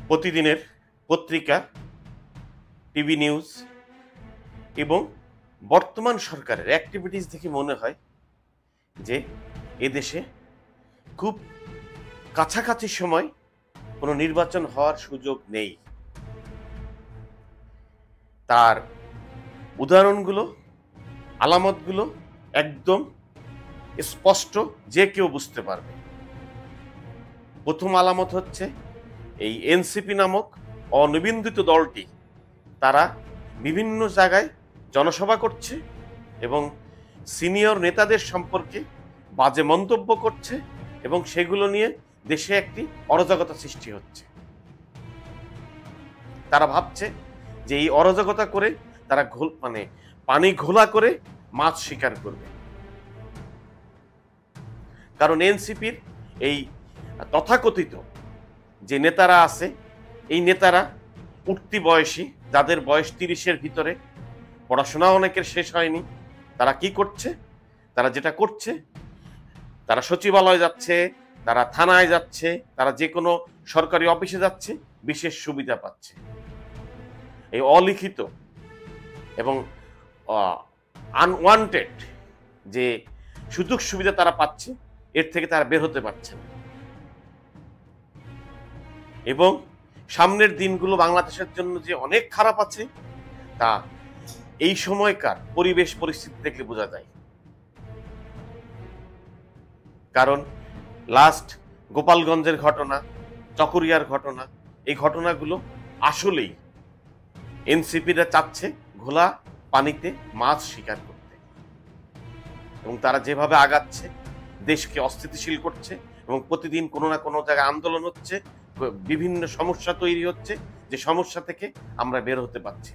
প্রতিদিনের পত্রিকা, TV news এবং বর্তমান সরকারের অ্যাক্টিভিটিস দেখে মনে হয় যে এদেশে খুব কাছাকাছি সময় কোনো নির্বাচন হওয়ার সুযোগ নেই। তার উদাহরণগুলো, আলামতগুলো একদম স্পষ্ট, যে কেউ বুঝতে পারবে। প্রথম আলামত হচ্ছে এই এনসিপি নামক অনিবন্ধিত দলটি, তারা বিভিন্ন জায়গায় জনসভা করছে এবং সিনিয়র নেতাদের সম্পর্কে বাজে মন্তব্য করছে এবং সেগুলো নিয়ে দেশে একটি অরাজকতা সৃষ্টি হচ্ছে। তারা ভাবছে যে এই অরাজকতা করে তারা পানি ঘোলা করে মাছ শিকার করবে। কারণ এনসিপির এই তথাকথিত যে নেতারা আছে, এই নেতারা উঠতি বয়সী, যাদের বয়স 30-এর ভিতরে, পড়াশোনা অনেকের শেষ হয়নি। তারা কি করছে? তারা যেটা করছে, তারা সচিবালয় যাচ্ছে, তারা থানায় যাচ্ছে, তারা যে কোনো সরকারি অফিসে যাচ্ছে, বিশেষ সুবিধা পাচ্ছে। এই অলিখিত এবং আনওয়ান্টেড যে সুযোগ সুবিধা তারা পাচ্ছে, এর থেকে তারা বের হতে পারছে না। এবং সামনের দিনগুলো বাংলাদেশের জন্য যে অনেক খারাপ আছে, তা এই সময়কার পরিবেশ পরিস্থিতি দেখলে বোঝা যায়। কারণ লাস্ট গোপালগঞ্জের ঘটনা, চকরিয়ার ঘটনা, এই ঘটনাগুলো আসলেই এনসিপিরা চাচ্ছে ঘোলা পানিতে মাছ শিকার করতে, এবং তারা যেভাবে আগাচ্ছে দেশকে অস্থিতিশীল করছে এবং প্রতিদিন কোনো না কোনো জায়গায় আন্দোলন হচ্ছে, বিভিন্ন সমস্যা তৈরি হচ্ছে, যে সমস্যা থেকে আমরা বের হতে পারছি।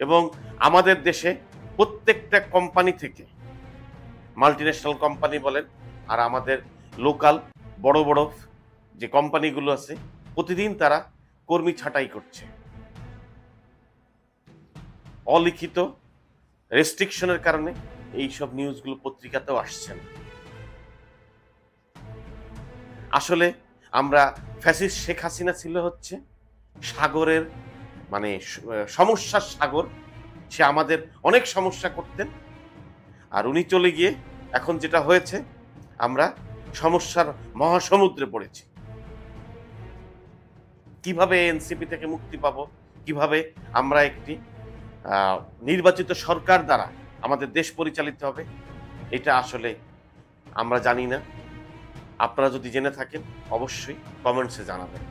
এবং আমাদের দেশে প্রত্যেকটা কোম্পানি থেকে, মাল্টিন্যাশনাল কোম্পানি বলেন আর আমাদের লোকাল বড় বড় যে কোম্পানিগুলো আছে, প্রতিদিন তারা কর্মী ছাঁটাই করছে। অলিখিত রেস্ট্রিকশনের কারণে এইসব নিউজগুলো পত্রিকাতেও আসছে না। আসলে আমরা ফ্যাসিস্ট শেখ হাসিনা ছিল হচ্ছে সাগরের সমস্যার সাগর। সে আমাদের অনেক সমস্যা করতেন, আর উনি চলে গিয়ে এখন যেটা হয়েছে, আমরা সমস্যার মহাসমুদ্রে পড়েছি। কিভাবে এনসিপি থেকে মুক্তি পাবো, কিভাবে আমরা একটি নির্বাচিত সরকার দ্বারা আমাদের দেশ পরিচালিত হবে, এটা আসলে আমরা জানি না। আপনারা যদি জেনে থাকেন অবশ্যই কমেন্টসে জানাবেন।